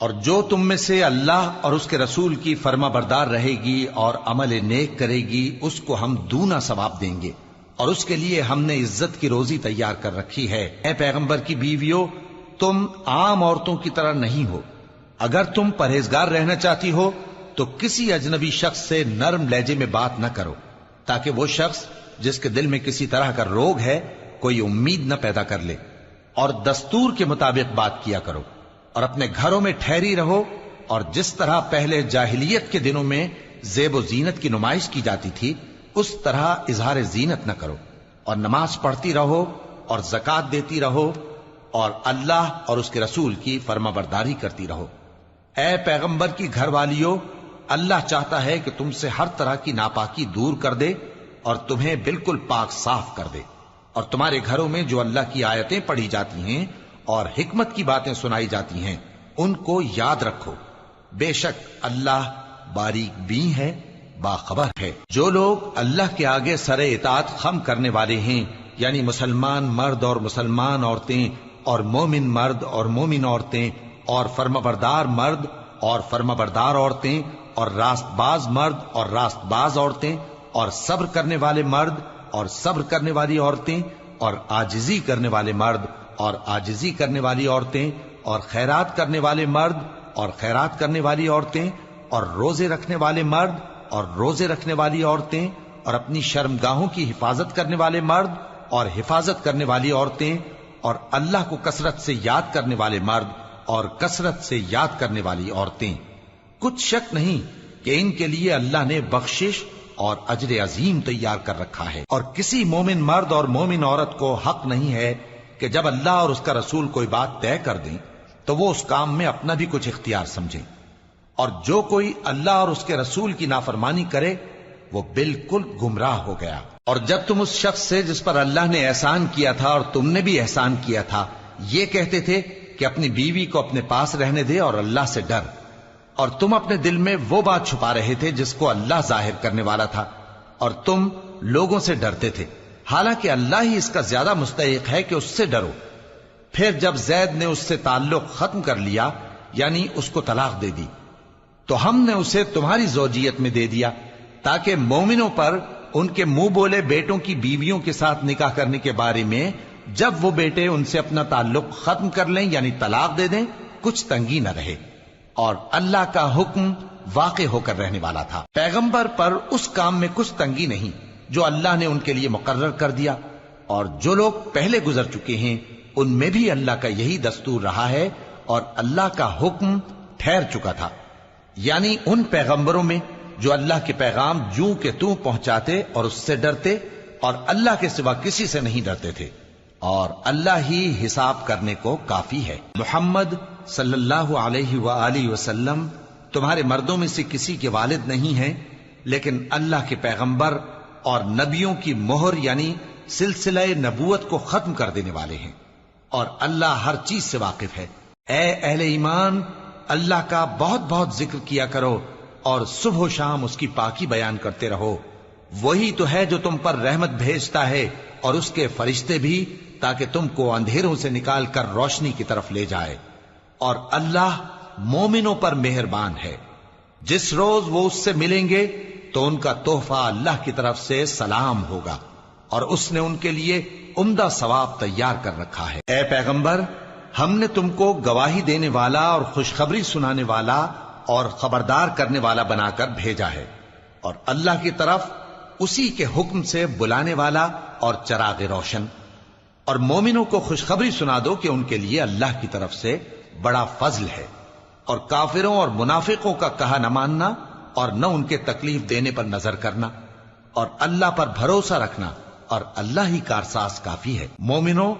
اور جو تم میں سے اللہ اور اس کے رسول کی فرما بردار رہے گی اور عمل نیک کرے گی اس کو ہم دونا ثواب دیں گے، اور اس کے لیے ہم نے عزت کی روزی تیار کر رکھی ہے۔ اے پیغمبر کی بیویوں، تم عام عورتوں کی طرح نہیں ہو۔ اگر تم پرہیزگار رہنا چاہتی ہو تو کسی اجنبی شخص سے نرم لہجے میں بات نہ کرو، تاکہ وہ شخص جس کے دل میں کسی طرح کا روگ ہے کوئی امید نہ پیدا کر لے، اور دستور کے مطابق بات کیا کرو، اور اپنے گھروں میں ٹھہری رہو، اور جس طرح پہلے جاہلیت کے دنوں میں زیب و زینت کی نمائش کی جاتی تھی اس طرح اظہار زینت نہ کرو، اور نماز پڑھتی رہو اور زکوٰۃ دیتی رہو، اور اللہ اور اس کے رسول کی فرما برداری کرتی رہو۔ اے پیغمبر کی گھر والیوں، اللہ چاہتا ہے کہ تم سے ہر طرح کی ناپاکی دور کر دے اور تمہیں بالکل پاک صاف کر دے، اور تمہارے گھروں میں جو اللہ کی آیتیں پڑھی جاتی ہیں اور حکمت کی باتیں سنائی جاتی ہیں ان کو یاد رکھو، بے شک اللہ باریک بین ہے، باخبر ہے۔ جو لوگ اللہ کے آگے سر اطاعت خم کرنے والے ہیں، یعنی مسلمان مرد اور مسلمان عورتیں اور مومن مرد اور مومن عورتیں اور فرمانبردار مرد اور فرمانبردار عورتیں اور راست باز مرد اور راست باز عورتیں اور صبر کرنے والے مرد اور صبر کرنے والی عورتیں اور عاجزی کرنے والے مرد اور عاجزی کرنے والی عورتیں اور خیرات کرنے والے مرد اور خیرات کرنے والی عورتیں اور روزے رکھنے والے مرد اور روزے رکھنے والی عورتیں اور اپنی شرمگاہوں کی حفاظت کرنے والے مرد اور حفاظت کرنے والی عورتیں اور اللہ کو کثرت سے یاد کرنے والے مرد اور کثرت سے یاد کرنے والی عورتیں۔ کچھ شک نہیں کہ ان کے لیے اللہ نے بخشش اور اجر عظیم تیار کر رکھا ہے، اور کسی مومن مرد اور مومن عورت کو حق نہیں ہے کہ جب اللہ اور اس کا رسول کوئی بات طے کر دیں تو وہ اس کام میں اپنا بھی کچھ اختیار سمجھیں، اور جو کوئی اللہ اور اس کے رسول کی نافرمانی کرے وہ بالکل گمراہ ہو گیا۔ اور جب تم اس شخص سے جس پر اللہ نے احسان کیا تھا اور تم نے بھی احسان کیا تھا یہ کہتے تھے کہ اپنی بیوی کو اپنے پاس رہنے دے اور اللہ سے ڈر، اور تم اپنے دل میں وہ بات چھپا رہے تھے جس کو اللہ ظاہر کرنے والا تھا، اور تم لوگوں سے ڈرتے تھے، حالانکہ اللہ ہی اس کا زیادہ مستحق ہے کہ اس سے ڈرو۔ پھر جب زید نے اس سے تعلق ختم کر لیا، یعنی اس کو طلاق دے دی، تو ہم نے اسے تمہاری زوجیت میں دے دیا تاکہ مومنوں پر ان کے منہ بولے بیٹوں کی بیویوں کے ساتھ نکاح کرنے کے بارے میں جب وہ بیٹے ان سے اپنا تعلق ختم کر لیں یعنی طلاق دے دیں کچھ تنگی نہ رہے، اور اللہ کا حکم واقع ہو کر رہنے والا تھا۔ پیغمبر پر اس کام میں کچھ تنگی نہیں جو اللہ نے ان کے لیے مقرر کر دیا، اور جو لوگ پہلے گزر چکے ہیں ان میں بھی اللہ کا یہی دستور رہا ہے، اور اللہ کا حکم ٹھہر چکا تھا، یعنی ان پیغمبروں میں جو اللہ کے پیغام جوں کہ توں پہنچاتے اور اس سے ڈرتے اور اللہ کے سوا کسی سے نہیں ڈرتے تھے، اور اللہ ہی حساب کرنے کو کافی ہے۔ محمد صلی اللہ علیہ وآلہ وسلم تمہارے مردوں میں سے کسی کے والد نہیں ہیں، لیکن اللہ کے پیغمبر اور نبیوں کی مہر یعنی سلسلہ نبوت کو ختم کر دینے والے ہیں، اور اللہ ہر چیز سے واقف ہے۔ اے اہل ایمان، اللہ کا بہت بہت ذکر کیا کرو اور صبح و شام اس کی پاکی بیان کرتے رہو، وہی تو ہے جو تم پر رحمت بھیجتا ہے اور اس کے فرشتے بھی، تاکہ تم کو اندھیروں سے نکال کر روشنی کی طرف لے جائے، اور اللہ مومنوں پر مہربان ہے۔ جس روز وہ اس سے ملیں گے تو ان کا تحفہ اللہ کی طرف سے سلام ہوگا، اور اس نے ان کے لیے عمدہ ثواب تیار کر رکھا ہے۔ اے پیغمبر، ہم نے تم کو گواہی دینے والا اور خوشخبری سنانے والا اور خبردار کرنے والا بنا کر بھیجا ہے، اور اللہ کی طرف اسی کے حکم سے بلانے والا اور چراغ روشن۔ اور مومنوں کو خوشخبری سنا دو کہ ان کے لیے اللہ کی طرف سے بڑا فضل ہے، اور کافروں اور منافقوں کا کہا نہ ماننا اور نہ ان کے تکلیف دینے پر نظر کرنا، اور اللہ پر بھروسہ رکھنا، اور اللہ ہی کارساز کافی ہے۔ مومنوں،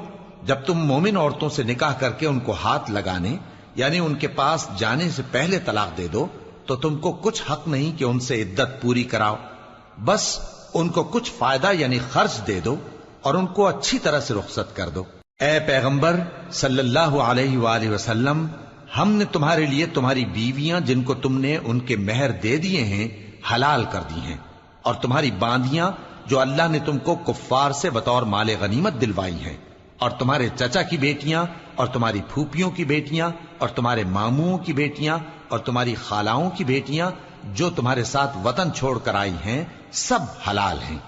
جب تم مومن عورتوں سے نکاح کر کے ان کو ہاتھ لگانے یعنی ان کے پاس جانے سے پہلے طلاق دے دو تو تم کو کچھ حق نہیں کہ ان سے عدت پوری کراؤ، بس ان کو کچھ فائدہ یعنی خرچ دے دو اور ان کو اچھی طرح سے رخصت کر دو۔ اے پیغمبر صلی اللہ علیہ وآلہ وسلم، ہم نے تمہارے لیے تمہاری بیویاں جن کو تم نے ان کے مہر دے دیے ہیں حلال کر دی ہیں، اور تمہاری باندیاں جو اللہ نے تم کو کفار سے بطور مال غنیمت دلوائی ہیں، اور تمہارے چچا کی بیٹیاں اور تمہاری پھوپھیوں کی بیٹیاں اور تمہارے ماموں کی بیٹیاں اور تمہاری خالاؤں کی بیٹیاں جو تمہارے ساتھ وطن چھوڑ کر آئی ہیں سب حلال ہیں۔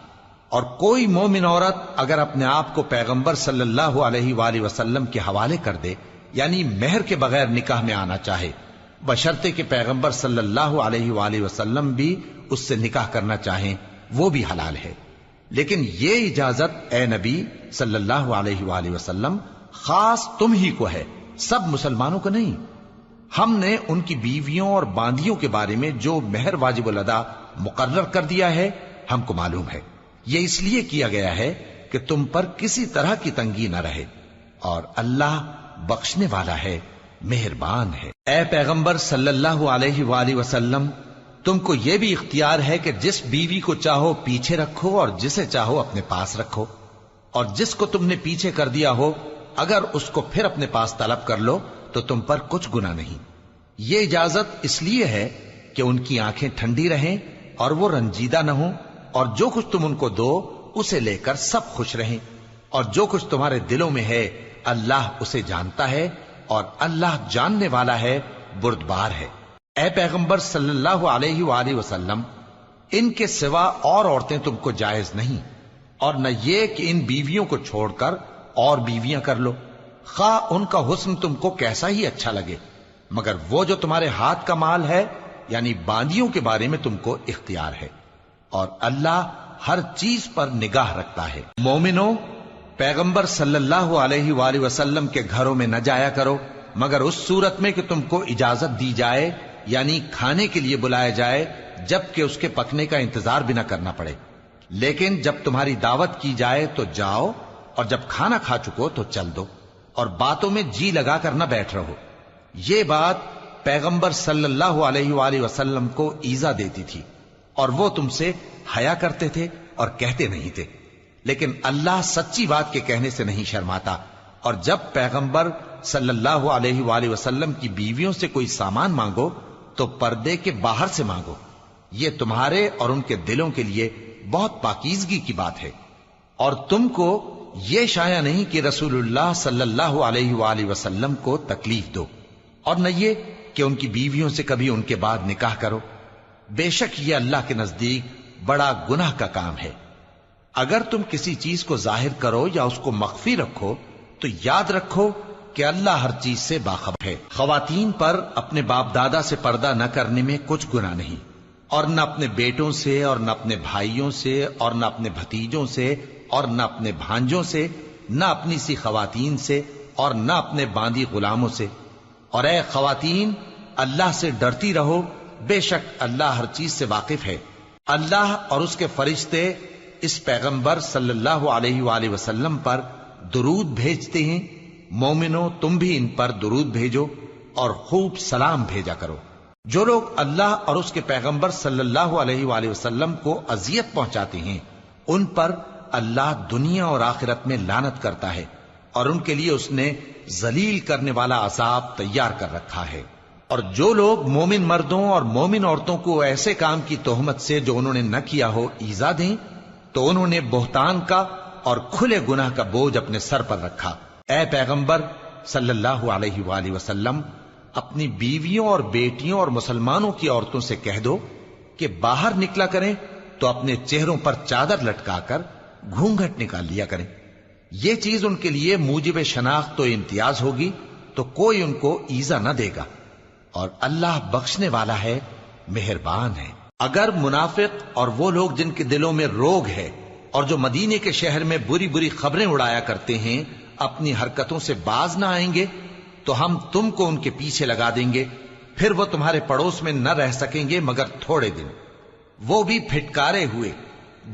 اور کوئی مومن عورت اگر اپنے آپ کو پیغمبر صلی اللہ علیہ وآلہ وسلم کے حوالے کر دے، یعنی مہر کے بغیر نکاح میں آنا چاہے، بشرطے کہ پیغمبر صلی اللہ علیہ وآلہ وسلم بھی اس سے نکاح کرنا چاہیں، وہ بھی حلال ہے۔ لیکن یہ اجازت اے نبی صلی اللہ علیہ وآلہ وسلم خاص تم ہی کو ہے، سب مسلمانوں کو نہیں۔ ہم نے ان کی بیویوں اور باندیوں کے بارے میں جو مہر واجب الادا مقرر کر دیا ہے ہم کو معلوم ہے، یہ اس لیے کیا گیا ہے کہ تم پر کسی طرح کی تنگی نہ رہے، اور اللہ بخشنے والا ہے، مہربان ہے۔ اے پیغمبر صلی اللہ علیہ وآلہ وسلم، تم کو یہ بھی اختیار ہے کہ جس بیوی کو چاہو پیچھے رکھو اور جسے چاہو اپنے پاس رکھو، اور جس کو تم نے پیچھے کر دیا ہو اگر اس کو پھر اپنے پاس طلب کر لو تو تم پر کچھ گناہ نہیں۔ یہ اجازت اس لیے ہے کہ ان کی آنکھیں ٹھنڈی رہیں اور وہ رنجیدہ نہ ہوں، اور جو کچھ تم ان کو دو اسے لے کر سب خوش رہیں، اور جو کچھ تمہارے دلوں میں ہے اللہ اسے جانتا ہے، اور اللہ جاننے والا ہے، بردبار ہے۔ اے پیغمبر صلی اللہ علیہ وآلہ وسلم، ان کے سوا اور عورتیں تم کو جائز نہیں، اور نہ یہ کہ ان بیویوں کو چھوڑ کر اور بیویاں کر لو، خواہ ان کا حسن تم کو کیسا ہی اچھا لگے، مگر وہ جو تمہارے ہاتھ کا مال ہے یعنی باندیوں کے بارے میں تم کو اختیار ہے، اور اللہ ہر چیز پر نگاہ رکھتا ہے۔ مومنو، پیغمبر صلی اللہ علیہ وآلہ وسلم کے گھروں میں نہ جایا کرو مگر اس صورت میں کہ تم کو اجازت دی جائے، یعنی کھانے کے لیے بلایا جائے جبکہ اس کے پکنے کا انتظار بھی نہ کرنا پڑے۔ لیکن جب تمہاری دعوت کی جائے تو جاؤ، اور جب کھانا کھا چکو تو چل دو، اور باتوں میں جی لگا کر نہ بیٹھ رہو۔ یہ بات پیغمبر صلی اللہ علیہ وآلہ وسلم کو ایذا دیتی تھی، اور وہ تم سے حیا کرتے تھے اور کہتے نہیں تھے، لیکن اللہ سچی بات کے کہنے سے نہیں شرماتا، اور جب پیغمبر صلی اللہ علیہ وآلہ وسلم کی بیویوں سے کوئی سامان مانگو تو پردے کے باہر سے مانگو، یہ تمہارے اور ان کے دلوں کے لیے بہت پاکیزگی کی بات ہے۔ اور تم کو یہ شایع نہیں کہ رسول اللہ صلی اللہ علیہ وآلہ وسلم کو تکلیف دو، اور نہ یہ کہ ان کی بیویوں سے کبھی ان کے بعد نکاح کرو، بے شک یہ اللہ کے نزدیک بڑا گناہ کا کام ہے۔ اگر تم کسی چیز کو ظاہر کرو یا اس کو مخفی رکھو تو یاد رکھو کہ اللہ ہر چیز سے باخبر ہے۔ خواتین پر اپنے باپ دادا سے پردہ نہ کرنے میں کچھ گناہ نہیں، اور نہ اپنے بیٹوں سے اور نہ اپنے بھائیوں سے اور نہ اپنے بھتیجوں سے اور نہ اپنے بھانجوں سے، نہ اپنی سی خواتین سے اور نہ اپنے باندی غلاموں سے۔ اور اے خواتین، اللہ سے ڈرتی رہو، بے شک اللہ ہر چیز سے واقف ہے۔ اللہ اور اس کے فرشتے اس پیغمبر صلی اللہ علیہ وآلہ وسلم پر درود بھیجتے ہیں، مومنو تم بھی ان پر درود بھیجو اور خوب سلام بھیجا کرو۔ جو لوگ اللہ اور اس کے پیغمبر صلی اللہ علیہ وآلہ وسلم کو اذیت پہنچاتے ہیں ان پر اللہ دنیا اور آخرت میں لعنت کرتا ہے، اور ان کے لیے اس نے ذلیل کرنے والا عذاب تیار کر رکھا ہے۔ اور جو لوگ مومن مردوں اور مومن عورتوں کو ایسے کام کی تہمت سے جو انہوں نے نہ کیا ہو ایذا دیں تو انہوں نے بہتان کا اور کھلے گناہ کا بوجھ اپنے سر پر رکھا۔ اے پیغمبر صلی اللہ علیہ وآلہ وسلم، اپنی بیویوں اور بیٹیوں اور مسلمانوں کی عورتوں سے کہہ دو کہ باہر نکلا کریں تو اپنے چہروں پر چادر لٹکا کر گھونگھٹ نکال لیا کریں، یہ چیز ان کے لیے موجب شناخت و امتیاز ہوگی تو کوئی ان کو ایذا نہ دے گا، اور اللہ بخشنے والا ہے، مہربان ہے۔ اگر منافق اور وہ لوگ جن کے دلوں میں روگ ہے اور جو مدینے کے شہر میں بری بری خبریں اڑایا کرتے ہیں اپنی حرکتوں سے باز نہ آئیں گے تو ہم تم کو ان کے پیچھے لگا دیں گے، پھر وہ تمہارے پڑوس میں نہ رہ سکیں گے مگر تھوڑے دن، وہ بھی پھٹکارے ہوئے،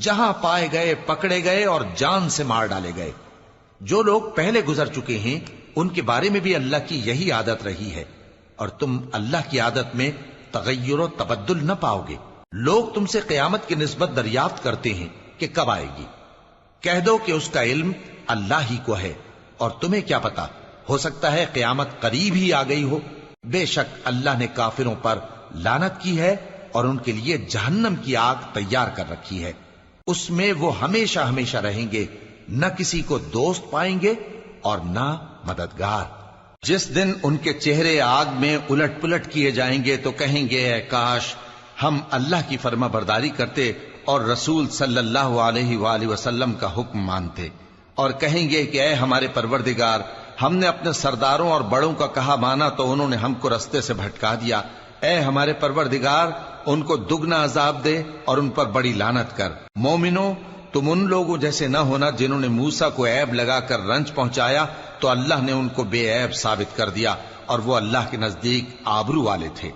جہاں پائے گئے پکڑے گئے اور جان سے مار ڈالے گئے۔ جو لوگ پہلے گزر چکے ہیں ان کے بارے میں بھی اللہ کی یہی عادت رہی ہے، اور تم اللہ کی عادت میں تغیر و تبدل نہ پاؤ گے۔ لوگ تم سے قیامت کی نسبت دریافت کرتے ہیں کہ کب آئے گی، کہہ دو کہ اس کا علم اللہ ہی کو ہے، اور تمہیں کیا پتا، ہو سکتا ہے قیامت قریب ہی آ گئی ہو۔ بے شک اللہ نے کافروں پر لعنت کی ہے اور ان کے لیے جہنم کی آگ تیار کر رکھی ہے، اس میں وہ ہمیشہ ہمیشہ رہیں گے، نہ کسی کو دوست پائیں گے اور نہ مددگار۔ جس دن ان کے چہرے آگ میں الٹ پلٹ کیے جائیں گے تو کہیں گے اے کاش ہم اللہ کی فرما برداری کرتے اور رسول صلی اللہ علیہ وآلہ وسلم کا حکم مانتے، اور کہیں گے کہ اے ہمارے پروردگار، ہم نے اپنے سرداروں اور بڑوں کا کہا مانا تو انہوں نے ہم کو رستے سے بھٹکا دیا۔ اے ہمارے پروردگار، ان کو دگنا عذاب دے اور ان پر بڑی لعنت کر۔ مومنو، تم ان لوگوں جیسے نہ ہونا جنہوں نے موسیٰ کو عیب لگا کر رنج پہنچایا تو اللہ نے ان کو بے عیب ثابت کر دیا اور وہ اللہ کے نزدیک آبرو والے تھے۔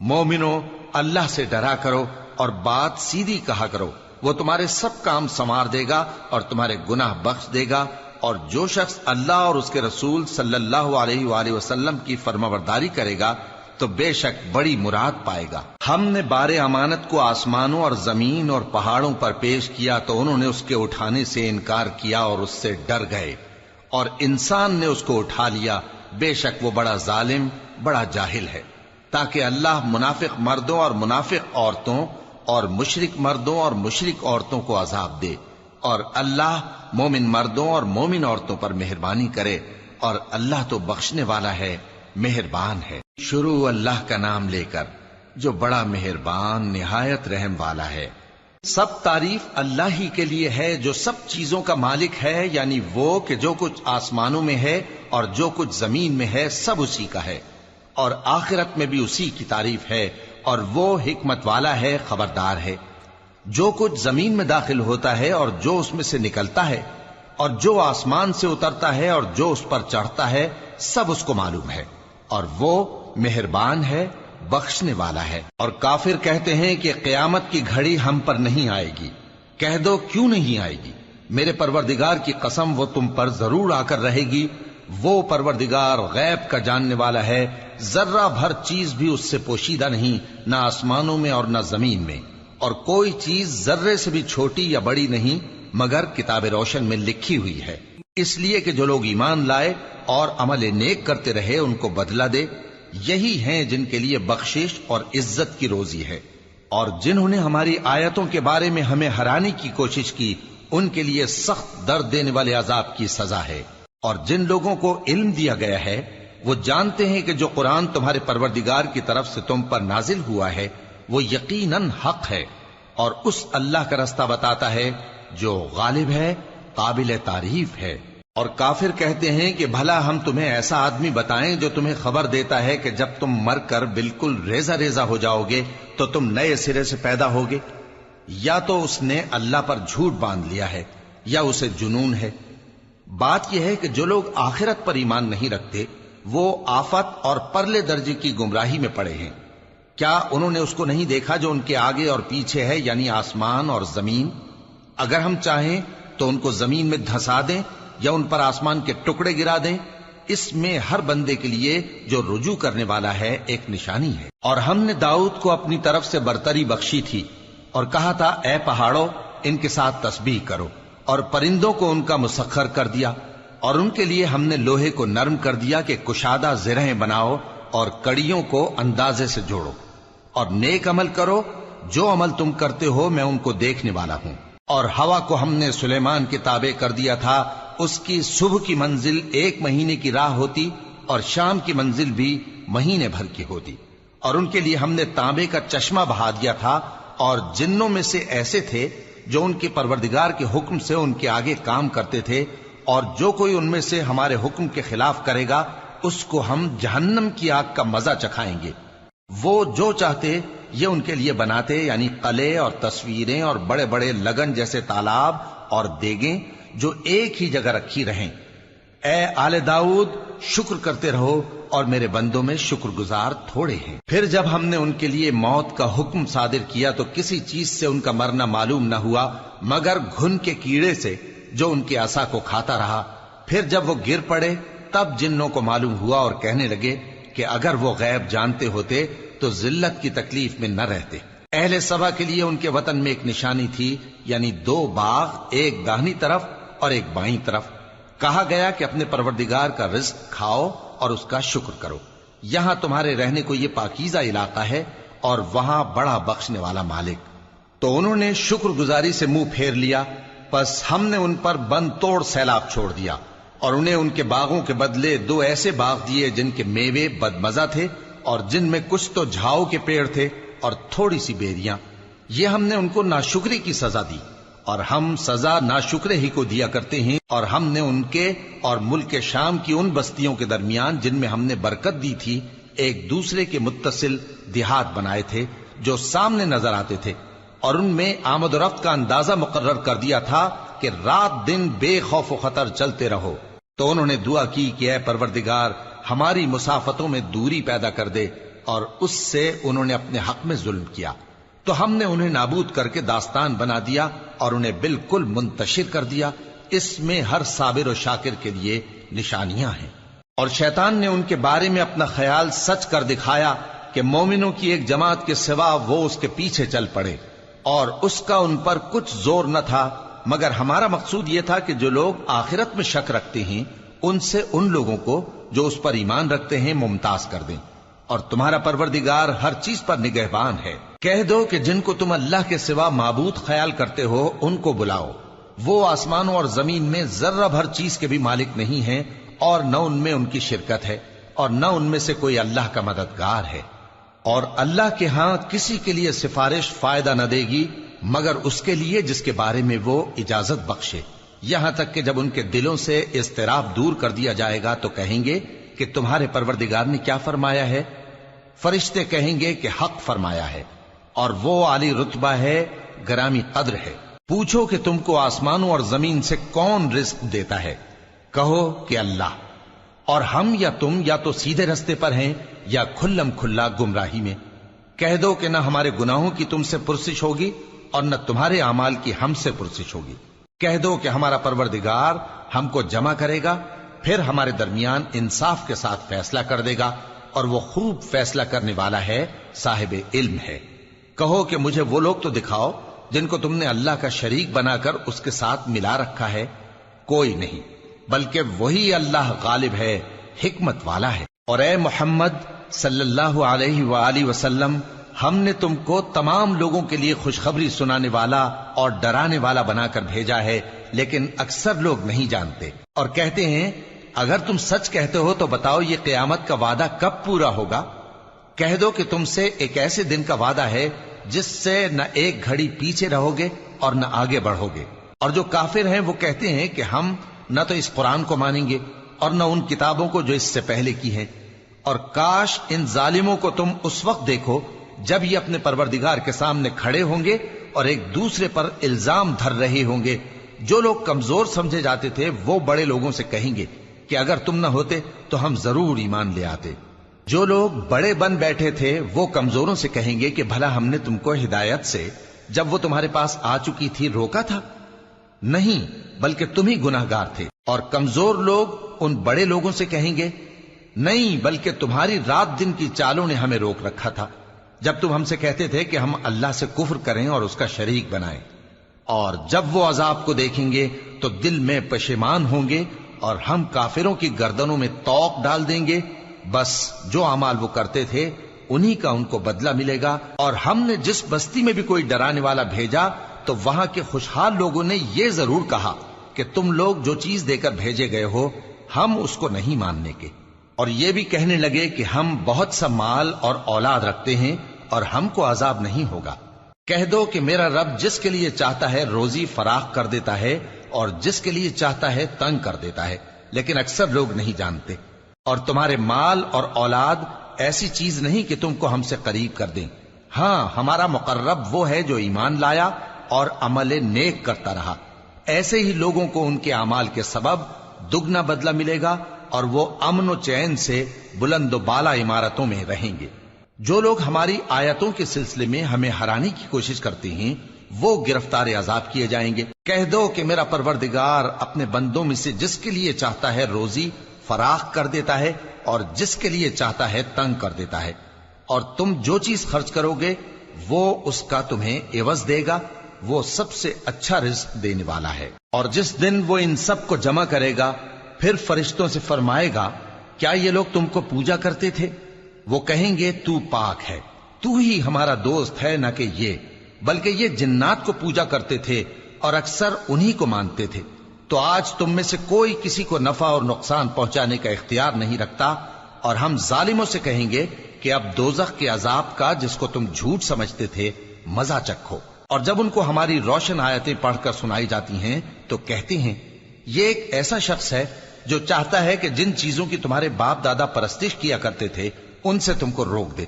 مومنو، اللہ سے ڈرا کرو اور بات سیدھی کہا کرو، وہ تمہارے سب کام سنوار دے گا اور تمہارے گناہ بخش دے گا، اور جو شخص اللہ اور اس کے رسول صلی اللہ علیہ وآلہ وسلم کی فرمانبرداری کرے گا تو بے شک بڑی مراد پائے گا۔ ہم نے بار امانت کو آسمانوں اور زمین اور پہاڑوں پر پیش کیا تو انہوں نے اس کے اٹھانے سے انکار کیا اور اس سے ڈر گئے، اور انسان نے اس کو اٹھا لیا، بے شک وہ بڑا ظالم، بڑا جاہل ہے، تاکہ اللہ منافق مردوں اور منافق عورتوں اور مشرک مردوں اور مشرک عورتوں کو عذاب دے، اور اللہ مومن مردوں اور مومن عورتوں پر مہربانی کرے، اور اللہ تو بخشنے والا ہے، مہربان ہے۔ شروع اللہ کا نام لے کر جو بڑا مہربان نہایت رحم والا ہے۔ سب تعریف اللہ ہی کے لیے ہے جو سب چیزوں کا مالک ہے، یعنی وہ کہ جو کچھ آسمانوں میں ہے اور جو کچھ زمین میں ہے سب اسی کا ہے، اور آخرت میں بھی اسی کی تعریف ہے، اور وہ حکمت والا ہے، خبردار ہے۔ جو کچھ زمین میں داخل ہوتا ہے اور جو اس میں سے نکلتا ہے، اور جو آسمان سے اترتا ہے اور جو اس پر چڑھتا ہے، سب اس کو معلوم ہے، اور وہ مہربان ہے، بخشنے والا ہے۔ اور کافر کہتے ہیں کہ قیامت کی گھڑی ہم پر نہیں آئے گی۔ کہہ دو کیوں نہیں آئے گی؟ میرے پروردگار کی قسم وہ تم پر ضرور آ کر رہے گی۔ وہ پروردگار غیب کا جاننے والا ہے، ذرہ بھر چیز بھی اس سے پوشیدہ نہیں، نہ آسمانوں میں اور نہ زمین میں، اور کوئی چیز ذرے سے بھی چھوٹی یا بڑی نہیں مگر کتاب روشن میں لکھی ہوئی ہے، اس لیے کہ جو لوگ ایمان لائے اور عمل نیک کرتے رہے ان کو بدلہ دے۔ یہی ہیں جن کے لیے بخشش اور عزت کی روزی ہے، اور جنہوں نے ہماری آیتوں کے بارے میں ہمیں ہرانے کی کوشش کی ان کے لیے سخت درد دینے والے عذاب کی سزا ہے۔ اور جن لوگوں کو علم دیا گیا ہے وہ جانتے ہیں کہ جو قرآن تمہارے پروردگار کی طرف سے تم پر نازل ہوا ہے وہ یقیناً حق ہے، اور اس اللہ کا رستہ بتاتا ہے جو غالب ہے، قابل تعریف ہے۔ اور کافر کہتے ہیں کہ بھلا ہم تمہیں ایسا آدمی بتائیں جو تمہیں خبر دیتا ہے کہ جب تم مر کر بالکل ریزہ ریزہ ہو جاؤ گے تو تم نئے سرے سے پیدا ہوگے؟ یا تو اس نے اللہ پر جھوٹ باندھ لیا ہے یا اسے جنون ہے۔ بات یہ ہے کہ جو لوگ آخرت پر ایمان نہیں رکھتے وہ آفت اور پرلے درجے کی گمراہی میں پڑے ہیں۔ کیا انہوں نے اس کو نہیں دیکھا جو ان کے آگے اور پیچھے ہے، یعنی آسمان اور زمین؟ اگر ہم چاہیں تو ان کو زمین میں دھسا دیں یا ان پر آسمان کے ٹکڑے گرا دیں، اس میں ہر بندے کے لیے جو رجوع کرنے والا ہے ایک نشانی ہے۔ اور ہم نے داؤد کو اپنی طرف سے برتری بخشی تھی اور کہا تھا اے پہاڑوں ان کے ساتھ تسبیح کرو، اور پرندوں کو ان کا مسخر کر دیا، اور ان کے لیے ہم نے لوہے کو نرم کر دیا کہ کشادہ زرہیں بناؤ اور کڑیوں کو اندازے سے جوڑو، اور نیک عمل کرو، جو عمل تم کرتے ہو میں ان کو دیکھنے والا ہوں۔ اور ہوا کو ہم نے سلیمان کے تابع کر دیا تھا، اس کی صبح کی منزل 1 مہینے کی راہ ہوتی اور شام کی منزل بھی مہینے بھر کی ہوتی، اور ان کے لیے ہم نے تانبے کا چشمہ بہا دیا تھا، اور جنوں میں سے ایسے تھے جو ان کے پروردگار کے حکم سے ان کے آگے کام کرتے تھے، اور جو کوئی ان میں سے ہمارے حکم کے خلاف کرے گا اس کو ہم جہنم کی آگ کا مزہ چکھائیں گے۔ وہ جو چاہتے یہ ان کے لیے بناتے، یعنی قلعے اور تصویریں اور بڑے بڑے لگن جیسے تالاب اور دیگیں جو ایک ہی جگہ رکھی رہیں۔ اے آل داؤد، شکر کرتے رہو اور میرے بندوں میں شکر گزار تھوڑے ہیں۔ پھر جب ہم نے ان کے لیے موت کا حکم صادر کیا تو کسی چیز سے ان کا مرنا معلوم نہ ہوا مگر گھن کے کیڑے سے جو ان کے عصا کو کھاتا رہا۔ پھر جب وہ گر پڑے تب جنوں کو معلوم ہوا اور کہنے لگے کہ اگر وہ غیب جانتے ہوتے تو ذلت کی تکلیف میں نہ رہتے۔ اہل سبا کے لیے ان کے وطن میں ایک نشانی تھی، یعنی 2 باغ، ایک داہنی طرف اور ایک بائیں طرف۔ کہا گیا کہ اپنے پروردگار کا رزق کھاؤ اور اس کا شکر کرو، یہاں تمہارے رہنے کو یہ پاکیزہ علاقہ ہے اور وہاں بڑا بخشنے والا مالک۔ تو انہوں نے شکر گزاری سے منہ پھیر لیا، پس ہم نے ان پر بند توڑ سیلاب چھوڑ دیا، اور انہیں ان کے باغوں کے بدلے 2 ایسے باغ دیے جن کے میوے بدمزہ تھے اور جن میں کچھ تو جھاؤ کے پیڑ تھے اور تھوڑی سی بیریاں۔ یہ ہم نے ان کو ناشکری کی سزا دی، اور ہم سزا ناشکرے ہی کو دیا کرتے ہیں۔ اور ہم نے ان کے اور ملک شام کی ان بستیوں کے درمیان جن میں ہم نے برکت دی تھی ایک دوسرے کے متصل دیہات بنائے تھے جو سامنے نظر آتے تھے، اور ان میں آمد و رفت کا اندازہ مقرر کر دیا تھا کہ رات دن بے خوف و خطر چلتے رہو۔ تو انہوں نے دعا کی کہ اے پروردگار ہماری مسافتوں میں دوری پیدا کر دے، اور اس سے انہوں نے اپنے حق میں ظلم کیا، تو ہم نے انہیں نابود کر کے داستان بنا دیا اور انہیں بالکل منتشر کر دیا۔ اس میں ہر صابر و شاکر کے لیے نشانیاں ہیں۔ اور شیطان نے ان کے بارے میں اپنا خیال سچ کر دکھایا کہ مومنوں کی ایک جماعت کے سوا وہ اس کے پیچھے چل پڑے، اور اس کا ان پر کچھ زور نہ تھا، مگر ہمارا مقصود یہ تھا کہ جو لوگ آخرت میں شک رکھتے ہیں ان سے ان لوگوں کو جو اس پر ایمان رکھتے ہیں ممتاز کر دیں، اور تمہارا پروردگار ہر چیز پر نگہبان ہے۔ کہہ دو کہ جن کو تم اللہ کے سوا معبود خیال کرتے ہو ان کو بلاؤ، وہ آسمانوں اور زمین میں ذرہ بھر چیز کے بھی مالک نہیں ہیں، اور نہ ان میں ان کی شرکت ہے، اور نہ ان میں سے کوئی اللہ کا مددگار ہے، اور اللہ کے ہاں کسی کے لیے سفارش فائدہ نہ دے گی مگر اس کے لیے جس کے بارے میں وہ اجازت بخشے، یہاں تک کہ جب ان کے دلوں سے اضطراب دور کر دیا جائے گا تو کہیں گے کہ تمہارے پروردگار نے کیا فرمایا ہے؟ فرشتے کہیں گے کہ حق فرمایا ہے، اور وہ عالی رتبہ ہے، گرامی قدر ہے۔ پوچھو کہ تم کو آسمانوں اور زمین سے کون رزق دیتا ہے؟ کہو کہ اللہ، اور ہم یا تم یا تو سیدھے رستے پر ہیں یا کھلم کھلا گمراہی میں۔ کہہ دو کہ نہ ہمارے گناہوں کی تم سے پرسش ہوگی اور نہ تمہارے اعمال کی ہم سے پرسش ہوگی۔ کہہ دو کہ ہمارا پروردگار ہم کو جمع کرے گا، پھر ہمارے درمیان انصاف کے ساتھ فیصلہ کر دے گا، اور وہ خوب فیصلہ کرنے والا ہے، صاحب علم ہے۔ کہو کہ مجھے وہ لوگ تو دکھاؤ جن کو تم نے اللہ کا شریک بنا کر اس کے ساتھ ملا رکھا ہے۔ کوئی نہیں، بلکہ وہی اللہ غالب ہے، حکمت والا ہے۔ اور اے محمد صلی اللہ علیہ وآلہ وسلم، ہم نے تم کو تمام لوگوں کے لیے خوشخبری سنانے والا اور ڈرانے والا بنا کر بھیجا ہے، لیکن اکثر لوگ نہیں جانتے، اور کہتے ہیں اگر تم سچ کہتے ہو تو بتاؤ یہ قیامت کا وعدہ کب پورا ہوگا؟ کہہ دو کہ تم سے ایک ایسے دن کا وعدہ ہے جس سے نہ ایک گھڑی پیچھے رہو گے اور نہ آگے بڑھو گے۔ اور جو کافر ہیں وہ کہتے ہیں کہ ہم نہ تو اس قرآن کو مانیں گے اور نہ ان کتابوں کو جو اس سے پہلے کی ہیں، اور کاش ان ظالموں کو تم اس وقت دیکھو جب یہ اپنے پروردگار کے سامنے کھڑے ہوں گے اور ایک دوسرے پر الزام دھر رہے ہوں گے۔ جو لوگ کمزور سمجھے جاتے تھے وہ بڑے لوگوں سے کہیں گے کہ اگر تم نہ ہوتے تو ہم ضرور ایمان لے آتے۔ جو لوگ بڑے بن بیٹھے تھے وہ کمزوروں سے کہیں گے کہ بھلا ہم نے تم کو ہدایت سے جب وہ تمہارے پاس آ چکی تھی روکا تھا؟ نہیں، بلکہ تم ہی گناہگار تھے۔ اور کمزور لوگ ان بڑے لوگوں سے کہیں گے نہیں، بلکہ تمہاری رات دن کی چالوں نے ہمیں روک رکھا تھا جب تم ہم سے کہتے تھے کہ ہم اللہ سے کفر کریں اور اس کا شریک بنائیں۔ اور جب وہ عذاب کو دیکھیں گے تو دل میں پشیمان ہوں گے، اور ہم کافروں کی گردنوں میں طوق ڈال دیں گے۔ بس جو اعمال وہ کرتے تھے انہی کا ان کو بدلہ ملے گا۔ اور ہم نے جس بستی میں بھی کوئی ڈرانے والا بھیجا تو وہاں کے خوشحال لوگوں نے یہ ضرور کہا کہ تم لوگ جو چیز دے کر بھیجے گئے ہو ہم اس کو نہیں ماننے کے، اور یہ بھی کہنے لگے کہ ہم بہت سا مال اور اولاد رکھتے ہیں اور ہم کو عذاب نہیں ہوگا۔ کہہ دو کہ میرا رب جس کے لیے چاہتا ہے روزی فراخ کر دیتا ہے اور جس کے لیے چاہتا ہے تنگ کر دیتا ہے، لیکن اکثر لوگ نہیں جانتے۔ اور تمہارے مال اور اولاد ایسی چیز نہیں کہ تم کو ہم سے قریب کر دیں۔ ہاں، ہمارا مقرب وہ ہے جو ایمان لایا اور عمل نیک کرتا رہا۔ ایسے ہی لوگوں کو ان کے اعمال کے سبب دگنا بدلہ ملے گا، اور وہ امن و چین سے بلند و بالا عمارتوں میں رہیں گے۔ جو لوگ ہماری آیتوں کے سلسلے میں ہمیں ہرانے کی کوشش کرتے ہیں وہ گرفتار عذاب کیے جائیں گے۔ کہہ دو کہ میرا پروردگار اپنے بندوں میں سے جس کے لیے چاہتا ہے روزی فراخ کر دیتا ہے اور جس کے لیے چاہتا ہے تنگ کر دیتا ہے، اور تم جو چیز خرچ کرو گے وہ اس کا تمہیں عوض دے گا، وہ سب سے اچھا رزق دینے والا ہے۔ اور جس دن وہ ان سب کو جمع کرے گا پھر فرشتوں سے فرمائے گا کیا یہ لوگ تم کو پوجا کرتے تھے؟ وہ کہیں گے تو پاک ہے، تو ہی ہمارا دوست ہے، نہ کہ یہ، بلکہ یہ جنات کو پوجا کرتے تھے اور اکثر انہی کو مانتے تھے۔ تو آج تم میں سے کوئی کسی کو نفع اور نقصان پہنچانے کا اختیار نہیں رکھتا، اور ہم ظالموں سے کہیں گے کہ اب دوزخ کے عذاب کا، جس کو تم جھوٹ سمجھتے تھے، مزہ چکھو۔ اور جب ان کو ہماری روشن آیتیں پڑھ کر سنائی جاتی ہیں تو کہتے ہیں یہ ایک ایسا شخص ہے جو چاہتا ہے کہ جن چیزوں کی تمہارے باپ دادا پرستش کیا کرتے تھے ان سے تم کو روک دے،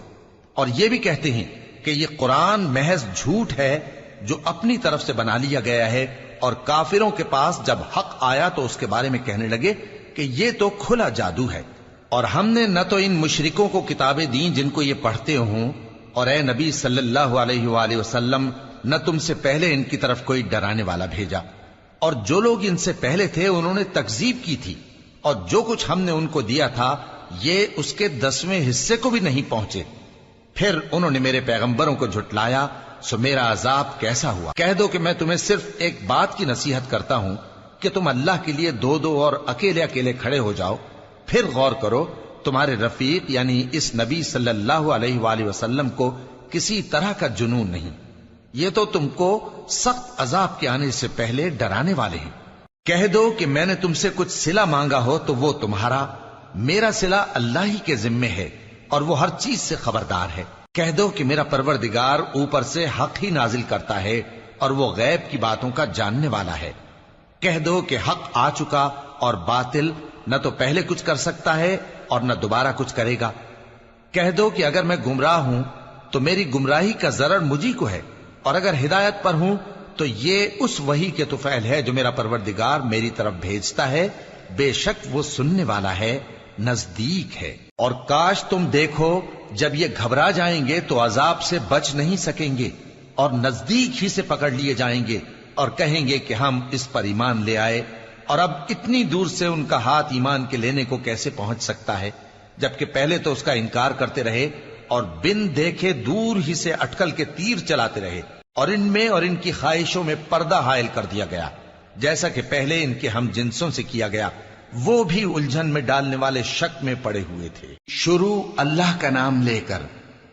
اور یہ بھی کہتے ہیں کہ یہ قرآن محض جھوٹ ہے جو اپنی طرف سے بنا لیا گیا ہے، اور کافروں کے پاس جب حق آیا تو اس کے بارے میں کہنے لگے کہ یہ تو کھلا جادو ہے۔ اور ہم نے نہ تو ان مشرکوں کو کتابیں دیں جن کو یہ پڑھتے ہوں، اور اے نبی صلی اللہ علیہ وآلہ وسلم نہ تم سے پہلے ان کی طرف کوئی ڈرانے والا بھیجا، اور جو لوگ ان سے پہلے تھے انہوں نے تکذیب کی تھی، اور جو کچھ ہم نے ان کو دیا تھا یہ اس کے 10ویں حصے کو بھی نہیں پہنچے۔ پھر انہوں نے میرے پیغمبروں کو جھٹلایا، سو میرا عذاب کیسا ہوا۔ کہہ دو کہ میں تمہیں صرف ایک بات کی نصیحت کرتا ہوں کہ تم اللہ کے لیے دو دو اور اکیلے اکیلے کھڑے ہو جاؤ، پھر غور کرو تمہارے رفیق یعنی اس نبی صلی اللہ علیہ وآلہ وسلم کو کسی طرح کا جنون نہیں، یہ تو تم کو سخت عذاب کے آنے سے پہلے ڈرانے والے ہیں۔ کہہ دو کہ میں نے تم سے کچھ صلہ مانگا ہو تو وہ تمہارا، میرا صلہ اللہ ہی کے ذمے ہے، اور وہ ہر چیز سے خبردار ہے۔ کہہ دو کہ میرا پروردگار اوپر سے حق ہی نازل کرتا ہے، اور وہ غیب کی باتوں کا جاننے والا ہے۔ کہہ دو کہ حق آ چکا، اور باطل نہ تو پہلے کچھ کر سکتا ہے اور نہ دوبارہ کچھ کرے گا۔ کہہ دو کہ اگر میں گمراہ ہوں تو میری گمراہی کا ضرر مجھی کو ہے، اور اگر ہدایت پر ہوں تو یہ اس وحی کے طفیل ہے جو میرا پروردگار میری طرف بھیجتا ہے، بے شک وہ سننے والا ہے، نزدیک ہے۔ اور کاش تم دیکھو جب یہ گھبرا جائیں گے تو عذاب سے بچ نہیں سکیں گے، اور نزدیک ہی سے پکڑ لیے جائیں گے، اور کہیں گے کہ ہم اس پر ایمان لے آئے، اور اب اتنی دور سے ان کا ہاتھ ایمان کے لینے کو کیسے پہنچ سکتا ہے، جبکہ پہلے تو اس کا انکار کرتے رہے اور بن دیکھے دور ہی سے اٹکل کے تیر چلاتے رہے، اور ان میں اور ان کی خواہشوں میں پردہ حائل کر دیا گیا، جیسا کہ پہلے ان کے ہم جنسوں سے کیا گیا، وہ بھی الجھن میں ڈالنے والے شک میں پڑے ہوئے تھے۔ شروع اللہ کا نام لے کر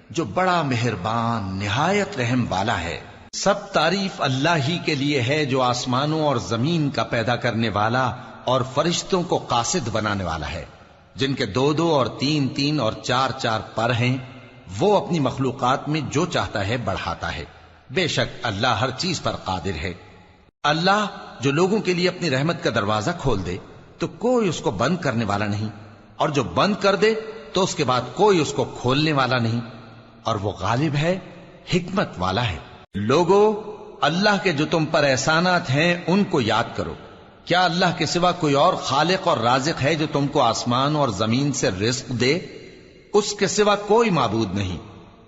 جو بڑا مہربان نہایت رحم والا ہے۔ سب تعریف اللہ ہی کے لیے ہے جو آسمانوں اور زمین کا پیدا کرنے والا اور فرشتوں کو قاصد بنانے والا ہے، جن کے 2 اور 3 اور 4 پر ہیں، وہ اپنی مخلوقات میں جو چاہتا ہے بڑھاتا ہے، بے شک اللہ ہر چیز پر قادر ہے۔ اللہ جو لوگوں کے لیے اپنی رحمت کا دروازہ کھول دے تو کوئی اس کو بند کرنے والا نہیں، اور جو بند کر دے تو اس کے بعد کوئی اس کو کھولنے والا نہیں، اور وہ غالب ہے، حکمت والا ہے۔ لوگو، اللہ کے جو تم پر احسانات ہیں ان کو یاد کرو۔ کیا اللہ کے سوا کوئی اور خالق اور رازق ہے جو تم کو آسمان اور زمین سے رزق دے؟ اس کے سوا کوئی معبود نہیں،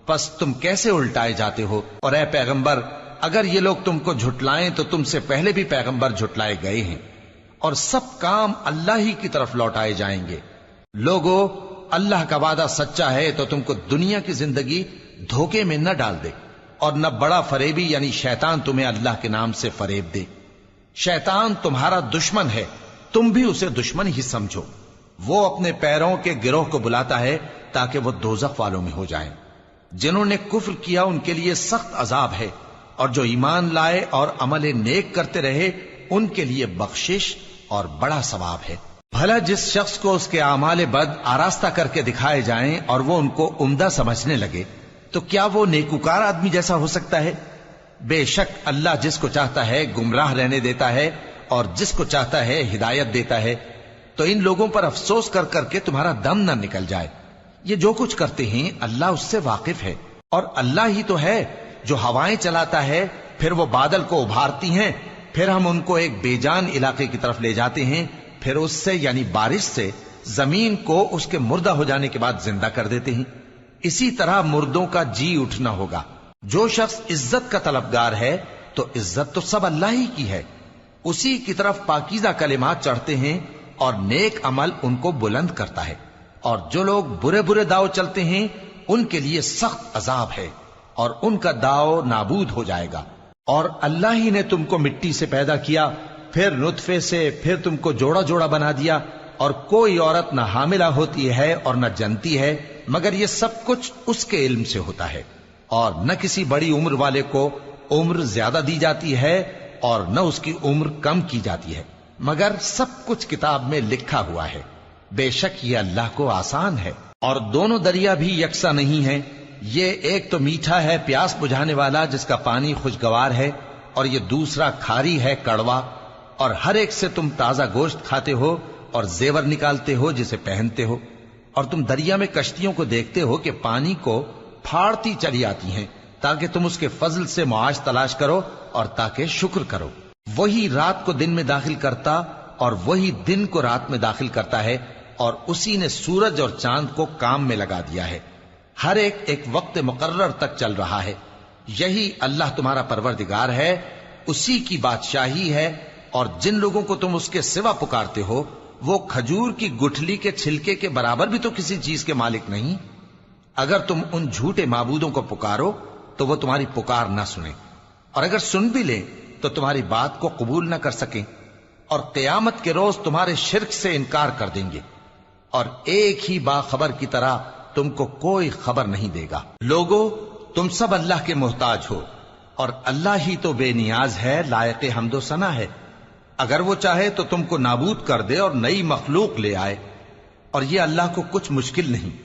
پس تم کیسے الٹائے جاتے ہو؟ اور اے پیغمبر، اگر یہ لوگ تم کو جھٹلائیں تو تم سے پہلے بھی پیغمبر جھٹلائے گئے ہیں، اور سب کام اللہ ہی کی طرف لوٹائے جائیں گے۔ لوگو، اللہ کا وعدہ سچا ہے تو تم کو دنیا کی زندگی دھوکے میں نہ ڈال دے، اور نہ بڑا فریبی یعنی شیطان تمہیں اللہ کے نام سے فریب دے۔ شیطان تمہارا دشمن ہے، تم بھی اسے دشمن ہی سمجھو۔ وہ اپنے پیروں کے گروہ کو بلاتا ہے تاکہ وہ دوزخ والوں میں ہو جائیں۔ جنہوں نے کفر کیا ان کے لیے سخت عذاب ہے، اور جو ایمان لائے اور عمل نیک کرتے رہے ان کے لیے بخشش اور بڑا ثواب ہے۔ بھلا جس شخص کو اس کے اعمال بد آراستہ کر کے دکھائے جائیں اور وہ ان کو عمدہ سمجھنے لگے تو کیا وہ نیکوکار آدمی جیسا ہو سکتا ہے؟ بے شک اللہ جس کو چاہتا ہے گمراہ رہنے دیتا ہے اور جس کو چاہتا ہے ہدایت دیتا ہے۔ تو ان لوگوں پر افسوس کر کر کے تمہارا دم نہ نکل جائے، یہ جو کچھ کرتے ہیں اللہ اس سے واقف ہے، اور اللہ ہی تو ہے جو ہوائیں چلاتا ہے، پھر وہ بادل کو ابھارتی ہیں، پھر ہم ان کو ایک بے جان علاقے کی طرف لے جاتے ہیں، پھر اس سے یعنی بارش سے زمین کو اس کے مردہ ہو جانے کے بعد زندہ کر دیتے ہیں۔ اسی طرح مردوں کا جی اٹھنا ہوگا۔ جو شخص عزت کا طلبگار ہے تو عزت تو سب اللہ ہی کی ہے، اسی کی طرف پاکیزہ کلمات چڑھتے ہیں اور نیک عمل ان کو بلند کرتا ہے، اور جو لوگ برے برے داؤ چلتے ہیں ان کے لیے سخت عذاب ہے، اور ان کا داؤ نابود ہو جائے گا۔ اور اللہ ہی نے تم کو مٹی سے پیدا کیا، پھر نطفے سے، پھر تم کو جوڑا جوڑا بنا دیا، اور کوئی عورت نہ حاملہ ہوتی ہے اور نہ جنتی ہے مگر یہ سب کچھ اس کے علم سے ہوتا ہے، اور نہ کسی بڑی عمر والے کو عمر زیادہ دی جاتی ہے اور نہ اس کی عمر کم کی جاتی ہے، مگر سب کچھ کتاب میں لکھا ہوا ہے، بے شک یہ اللہ کو آسان ہے۔ اور دونوں دریا بھی یکساں نہیں ہیں، یہ ایک تو میٹھا ہے پیاس بجھانے والا جس کا پانی خوشگوار ہے، اور یہ دوسرا کھاری ہے کڑوا، اور ہر ایک سے تم تازہ گوشت کھاتے ہو اور زیور نکالتے ہو جسے پہنتے ہو، اور تم دریا میں کشتیوں کو دیکھتے ہو کہ پانی کو پھاڑتی چلی آتی ہیں تاکہ تم اس کے فضل سے معاش تلاش کرو اور تاکہ شکر کرو۔ وہی رات کو دن میں داخل کرتا اور وہی دن کو رات میں داخل کرتا ہے، اور اسی نے سورج اور چاند کو کام میں لگا دیا ہے، ہر ایک ایک وقت مقرر تک چل رہا ہے۔ یہی اللہ تمہارا پروردگار ہے، اسی کی بادشاہی ہے، اور جن لوگوں کو تم اس کے سوا پکارتے ہو وہ کھجور کی گٹھلی کے چھلکے کے برابر بھی تو کسی چیز کے مالک نہیں۔ اگر تم ان جھوٹے معبودوں کو پکارو تو وہ تمہاری پکار نہ سنیں، اور اگر سن بھی لیں تو تمہاری بات کو قبول نہ کر سکیں، اور قیامت کے روز تمہارے شرک سے انکار کر دیں گے، اور ایک ہی باخبر کی طرح تم کو کوئی خبر نہیں دے گا۔ لوگو، تم سب اللہ کے محتاج ہو، اور اللہ ہی تو بے نیاز ہے، لائق حمد و ثنا ہے۔ اگر وہ چاہے تو تم کو نابود کر دے اور نئی مخلوق لے آئے، اور یہ اللہ کو کچھ مشکل نہیں۔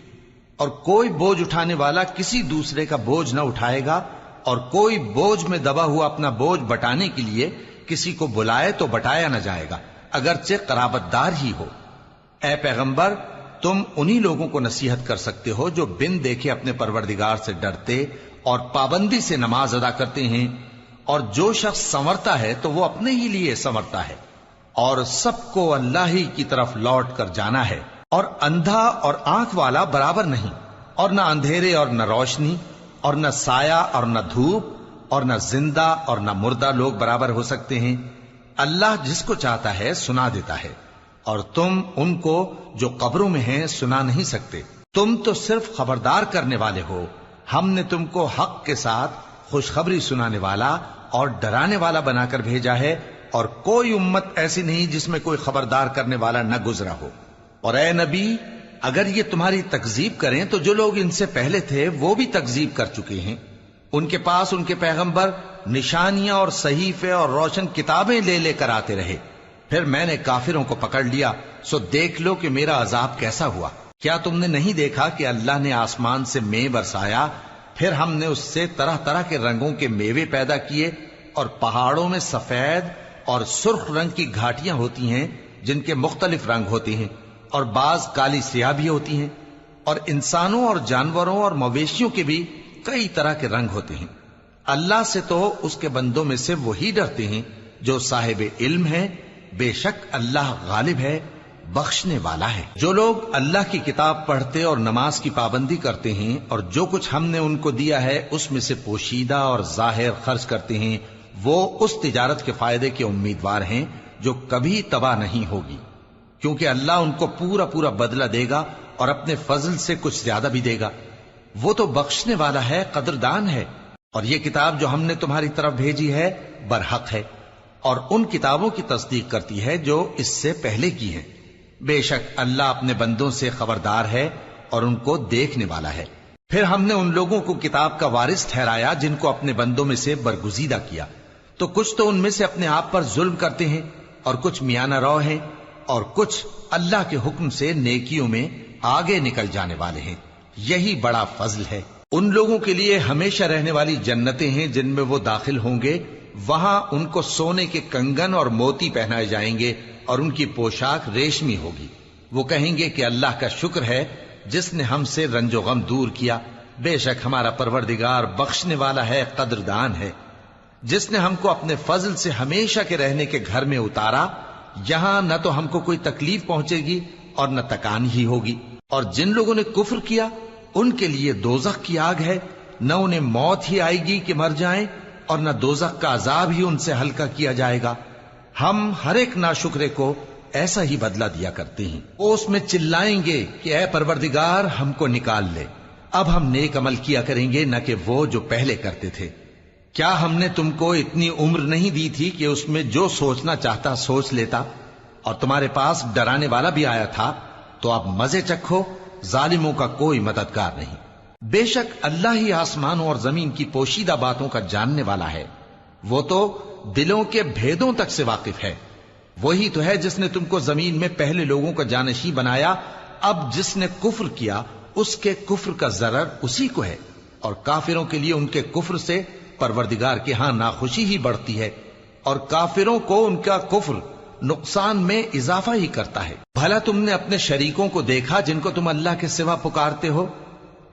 اور کوئی بوجھ اٹھانے والا کسی دوسرے کا بوجھ نہ اٹھائے گا، اور کوئی بوجھ میں دبا ہوا اپنا بوجھ بٹانے کے لیے کسی کو بلائے تو بٹایا نہ جائے گا، اگرچہ قرابت دار ہی ہو۔ اے پیغمبر، تم انہی لوگوں کو نصیحت کر سکتے ہو جو بن دیکھے اپنے پروردگار سے ڈرتے اور پابندی سے نماز ادا کرتے ہیں، اور جو شخص سنورتا ہے تو وہ اپنے ہی لیے سنورتا ہے، اور سب کو اللہ ہی کی طرف لوٹ کر جانا ہے۔ اور اندھا اور آنکھ والا برابر نہیں، اور نہ اندھیرے اور نہ روشنی، اور نہ سایہ اور نہ دھوپ، اور نہ زندہ اور نہ مردہ لوگ برابر ہو سکتے ہیں۔ اللہ جس کو چاہتا ہے سنا دیتا ہے، اور تم ان کو جو قبروں میں ہیں سنا نہیں سکتے۔ تم تو صرف خبردار کرنے والے ہو، ہم نے تم کو حق کے ساتھ خوشخبری سنانے والا اور ڈرانے والا بنا کر بھیجا ہے، اور کوئی امت ایسی نہیں جس میں کوئی خبردار کرنے والا نہ گزرا ہو۔ اور اے نبی، اگر یہ تمہاری تکذیب کریں تو جو لوگ ان سے پہلے تھے وہ بھی تکذیب کر چکے ہیں۔ ان کے پاس ان کے پیغمبر نشانیاں اور صحیفے اور روشن کتابیں لے لے کر آتے رہے، پھر میں نے کافروں کو پکڑ لیا، سو دیکھ لو کہ میرا عذاب کیسا ہوا۔ کیا تم نے نہیں دیکھا کہ اللہ نے آسمان سے مے برسایا، پھر ہم نے اس سے طرح طرح کے رنگوں کے میوے پیدا کیے، اور پہاڑوں میں سفید اور سرخ رنگ کی گھاٹیاں ہوتی ہیں جن کے مختلف رنگ ہوتے ہیں، اور بعض کالی سیاہ بھی ہوتی ہیں، اور انسانوں اور جانوروں اور مویشیوں کے بھی کئی طرح کے رنگ ہوتے ہیں۔ اللہ سے تو اس کے بندوں میں سے وہی ڈرتے ہیں جو صاحب علم ہے، بے شک اللہ غالب ہے، بخشنے والا ہے۔ جو لوگ اللہ کی کتاب پڑھتے اور نماز کی پابندی کرتے ہیں اور جو کچھ ہم نے ان کو دیا ہے اس میں سے پوشیدہ اور ظاہر خرچ کرتے ہیں، وہ اس تجارت کے فائدے کے امیدوار ہیں جو کبھی تباہ نہیں ہوگی، کیونکہ اللہ ان کو پورا پورا بدلہ دے گا اور اپنے فضل سے کچھ زیادہ بھی دے گا۔ وہ تو بخشنے والا ہے، قدردان ہے۔ اور یہ کتاب جو ہم نے تمہاری طرف بھیجی ہے برحق ہے، اور ان کتابوں کی تصدیق کرتی ہے جو اس سے پہلے کی ہیں۔ بے شک اللہ اپنے بندوں سے خبردار ہے اور ان کو دیکھنے والا ہے۔ پھر ہم نے ان لوگوں کو کتاب کا وارث ٹھہرایا جن کو اپنے بندوں میں سے برگزیدہ کیا، تو کچھ تو ان میں سے اپنے آپ پر ظلم کرتے ہیں، اور کچھ میانہ رو ہیں، اور کچھ اللہ کے حکم سے نیکیوں میں آگے نکل جانے والے ہیں۔ یہی بڑا فضل ہے۔ ان لوگوں کے لیے ہمیشہ رہنے والی جنتیں ہیں جن میں وہ داخل ہوں گے، وہاں ان کو سونے کے کنگن اور موتی پہنائے جائیں گے، اور ان کی پوشاک ریشمی ہوگی۔ وہ کہیں گے کہ اللہ کا شکر ہے جس نے ہم سے رنج و غم دور کیا، بے شک ہمارا پروردگار بخشنے والا ہے، قدردان ہے۔ جس نے ہم کو اپنے فضل سے ہمیشہ کے رہنے کے گھر میں اتارا، یہاں نہ تو ہم کو کوئی تکلیف پہنچے گی اور نہ تکان ہی ہوگی۔ اور جن لوگوں نے کفر کیا ان کے لیے دوزخ کی آگ ہے، نہ انہیں موت ہی آئے گی کہ مر جائیں، اور نہ دوزخ کا عذاب ہی ان سے ہلکا کیا جائے گا۔ ہم ہر ایک ناشکرے کو ایسا ہی بدلہ دیا کرتے ہیں۔ وہ اس میں چلائیں گے کہ اے پروردگار ہم کو نکال لے، اب ہم نیک عمل کیا کریں گے نہ کہ وہ جو پہلے کرتے تھے۔ کیا ہم نے تم کو اتنی عمر نہیں دی تھی کہ اس میں جو سوچنا چاہتا سوچ لیتا، اور تمہارے پاس ڈرانے والا بھی آیا تھا، تو اب مزے چکھو، ظالموں کا کوئی مددگار نہیں۔ بے شک اللہ ہی آسمانوں اور زمین کی پوشیدہ باتوں کا جاننے والا ہے، وہ تو دلوں کے بھیدوں تک سے واقف ہے۔ وہی تو ہے جس نے تم کو زمین میں پہلے لوگوں کا جانشین بنایا. اب جس نے کفر کیا اس کے کفر کا ضرر اسی کو ہے، اور کافروں کے لیے ان کے کفر سے پروردگار کے ہاں ناخوشی ہی بڑھتی ہے، اور کافروں کو ان کا کفر نقصان میں اضافہ ہی کرتا ہے. بھلا تم نے اپنے شریکوں کو دیکھا جن کو تم اللہ کے سوا پکارتے ہو؟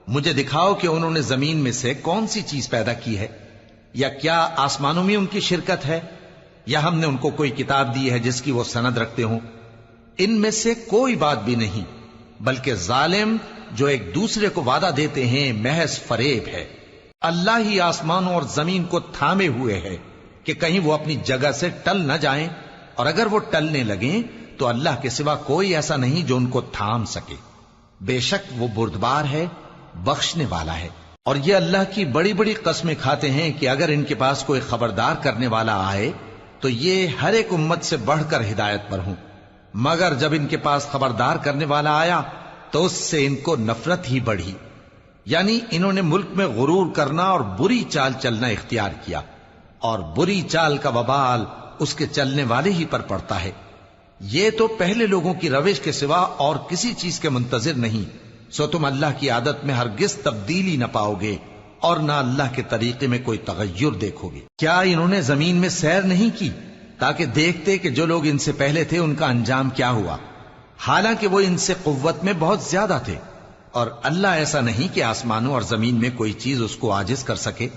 مجھے دکھاؤ کہ انہوں نے زمین میں سے کون سی چیز پیدا کی ہے، یا کیا آسمانوں میں ان کی شرکت ہے، یا ہم نے ان کو کوئی کتاب دی ہے جس کی وہ سند رکھتے ہوں؟ ان میں سے کوئی بات بھی نہیں، بلکہ ظالم جو ایک دوسرے کو وعدہ دیتے ہیں محض فریب ہے. اللہ ہی آسمانوں اور زمین کو تھامے ہوئے ہے کہ کہیں وہ اپنی جگہ سے ٹل نہ جائیں، اور اگر وہ ٹلنے لگیں تو اللہ کے سوا کوئی ایسا نہیں جو ان کو تھام سکے. بے شک وہ بردبار ہے، بخشنے والا ہے. اور یہ اللہ کی بڑی بڑی قسمیں کھاتے ہیں کہ اگر ان کے پاس کوئی خبردار کرنے والا آئے تو یہ ہر ایک امت سے بڑھ کر ہدایت پر ہوں، مگر جب ان کے پاس خبردار کرنے والا آیا تو اس سے ان کو نفرت ہی بڑھی. یعنی انہوں نے ملک میں غرور کرنا اور بری چال چلنا اختیار کیا، اور بری چال کا وبال اس کے چلنے والے ہی پر پڑتا ہے. یہ تو پہلے لوگوں کی روش کے سوا اور کسی چیز کے منتظر نہیں، سو تم اللہ کی عادت میں ہرگز تبدیلی نہ پاؤ گے اور نہ اللہ کے طریقے میں کوئی تغیر دیکھو گے. کیا انہوں نے زمین میں سیر نہیں کی تاکہ دیکھتے کہ جو لوگ ان سے پہلے تھے ان کا انجام کیا ہوا، حالانکہ وہ ان سے قوت میں بہت زیادہ تھے. اور اللہ ایسا نہیں کہ آسمانوں اور زمین میں کوئی چیز اس کو عاجز کر سکے.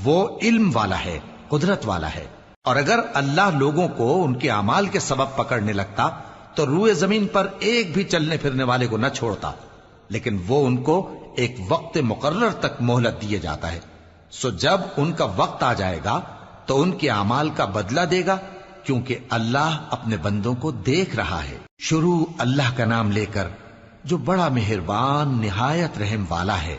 وہ علم والا ہے، قدرت والا ہے. اور اگر اللہ لوگوں کو ان کے اعمال کے سبب پکڑنے لگتا تو روئے زمین پر ایک بھی چلنے پھرنے والے کو نہ چھوڑتا، لیکن وہ ان کو ایک وقت مقرر تک مہلت دیے جاتا ہے. سو جب ان کا وقت آ جائے گا تو ان کے اعمال کا بدلہ دے گا، کیونکہ اللہ اپنے بندوں کو دیکھ رہا ہے. شروع اللہ کا نام لے کر جو بڑا مہربان نہایت رحم والا ہے.